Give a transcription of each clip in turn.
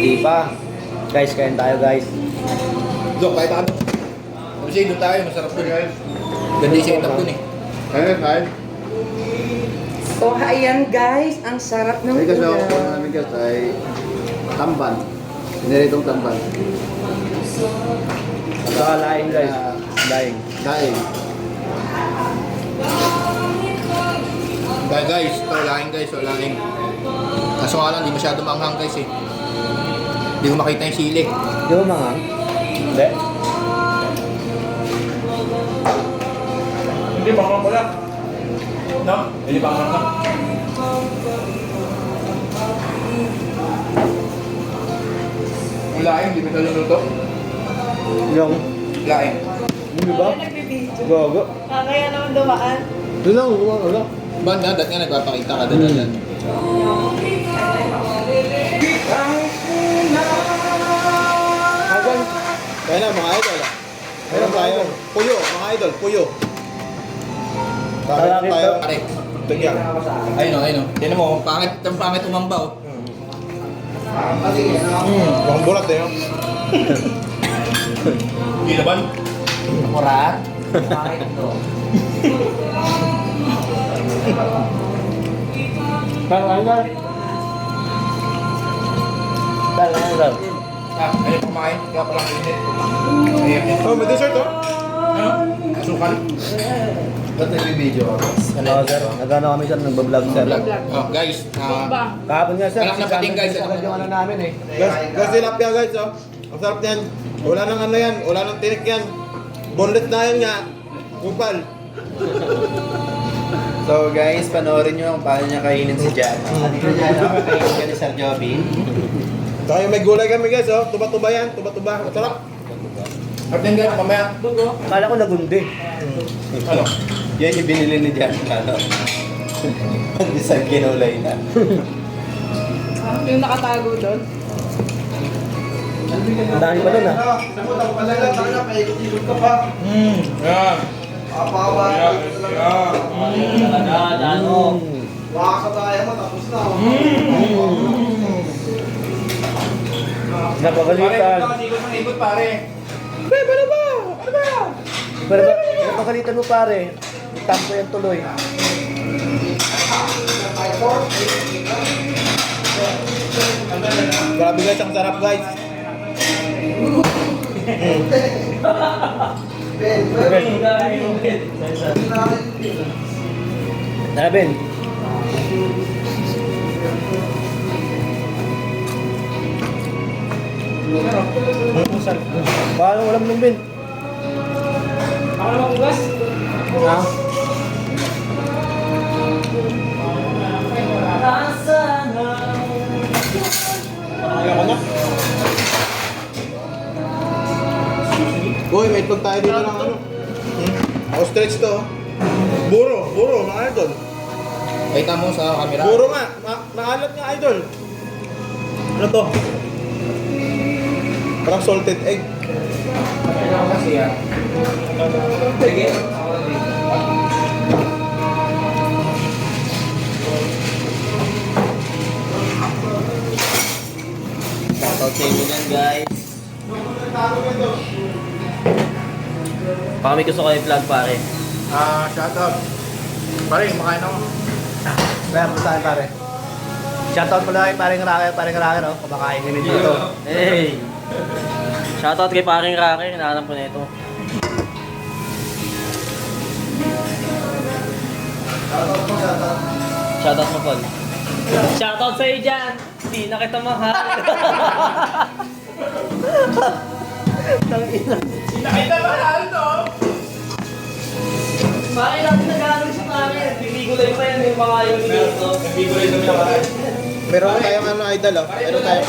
Hindi pa. Guys, kain tayo guys. Dok, kahit ano. Kasi doon tayo, masarap doon. Ganda yung setup doon eh. Kain. So, ayan guys, ang sarap ng Ay, kasi ako po ulam. namin guys ay tamban. Niritong tamban. Saka laing guys. Laing. Kain. Kaya guys, ito, laing guys, o laing. Kaso nga lang, di masyado manghang guys eh. Hindi ko makita yung sili. Di ba mga? Hindi. Hindi, manghang pala. No? Hindi pa manghang. Yung laing, di ba ito luto? Yung, Laing. hindi ba? Gogo. Kaya naman dumaan. Doon lang, wala. Banda, dahil nga nagpapakita ka doon. Hanggang, Kaya na mga idol. Meron tayo. Puyo, mga idol. Puyo. Talakit tayo. to. Pare. Tigyan. Ayun o, ayun o. Tinan mo, ang pangit umamba o. Yung bulat eh. Hindi naman. Kurat. Bakit ito? Talakit. Talakit. Ah, ayun kumain. Kaya palang init. Ayun. Oh, may dessert oh. Ano? Asukal? Ba't nagbibideo ako? Oo sir, nagano kami sir, nagbablog sir. Oh, guys. Kahapon nga sir, Anak na pating, guys. Agad yung ano namin eh. Guys, tilapia guys oh. Ang sarap niyan. Wala nang ano yan. Wala nang tinik yan. Boneless na yan nga. Kupal. So guys, panoorin nyo kung paano niya kainin si Jan. Dito dyan, kainin ka ni Sir Joby. Saka yung may gulay kami guys oh. Tuba-tuba yan. Tuba-tuba. Masarap. At then guys, mamaya. Kala ko nagundi. Ano? Yan yung binili ni Jan. Ano? Isang ginulay na. Yung nakatago doon. Ang dami pa doon ah. Yan. Napagalitan. Ikot ng ikot pare. Pero ba, napagalitan mo pare. Tampo yan tuloy. Grabe guys, ang sarap guys. Narabin. Paano walang lumbin? Ako naman ugas. Ha? Ayaw ko na. Uy, may itlog tayo dito ng ano. Ostrich to. Buro, mga idol. Kita mo sa camera. Buro nga, maalat nga idol. Ano to? Parang salted egg. Sige. Shoutout sa inyo dyan guys. Baka may gusto kayo vlog pare. Shoutout. Pare, kumakain ako. Kaya po tayo pare. Shoutout pala kay paring Rocker, no? Kumakain kami dito. Hey! Shoutout kay paring Rocker, hinahanap ko na ito. Shoutout mo, Paul. Shoutout sa'yo dyan! Hindi na kita mahal. Tangina. Nakita ba na ito? Bakit natin nag-aaral siya pare? Bibigulay pa yan yung mga yun dito. Nabigulay sa mga pare. Meron tayong ano idol oh. Meron tayong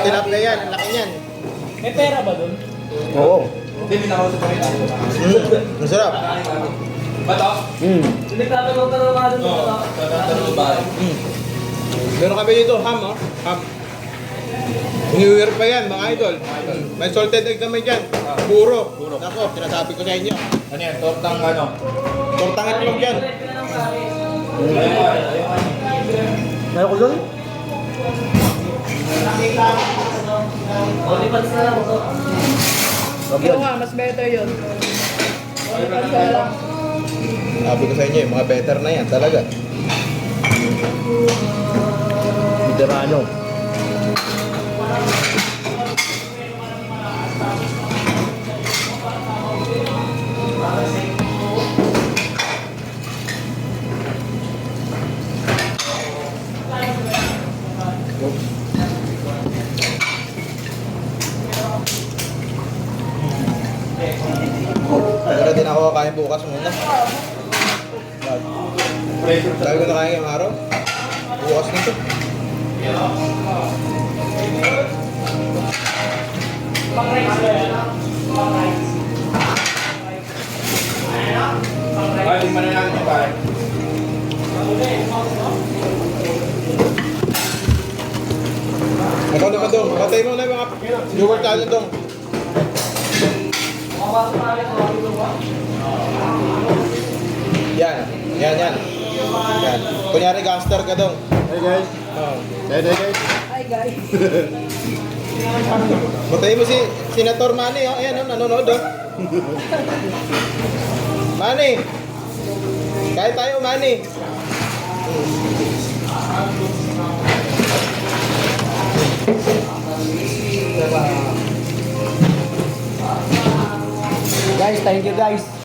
tilapia yan, ang laki niyan. May pera ba dun? Oo. Hindi, binakaw sa pare. Masarap. Bato? Nagtatanong ka naman dun. Oo, tatanong ba? Meron kami dito, ham oh. Ham. New Year pa yan, mga idol. May salted egg naman dyan. Buro. Nako, sinasabi ko sa inyo. Ano yan? Tortang ano? Tortang itlog yan. Meron ko dun? Wag Yung yun. nga, mas better yun. Kasi lang. Sabi ko sa inyo, yung mga better na yan talaga. Veterano. Pero din ako kakain bukas muna. Sabi ko na kain ngayong araw. Bukas nito. Ay, di na natin yung pare. Ikaw naman dong. Patay mo na yung mga viewer tayo dong. Yan. Yan. Yan. Kunyari gangster ka dong. Hey guys. Oh. Hey guys. Hi guys. Patay mo si Senator Manny. Oh. Ayan, oh, nanonood. Oh. Manny. Kahit tayo, Manny. Guys, thank you guys.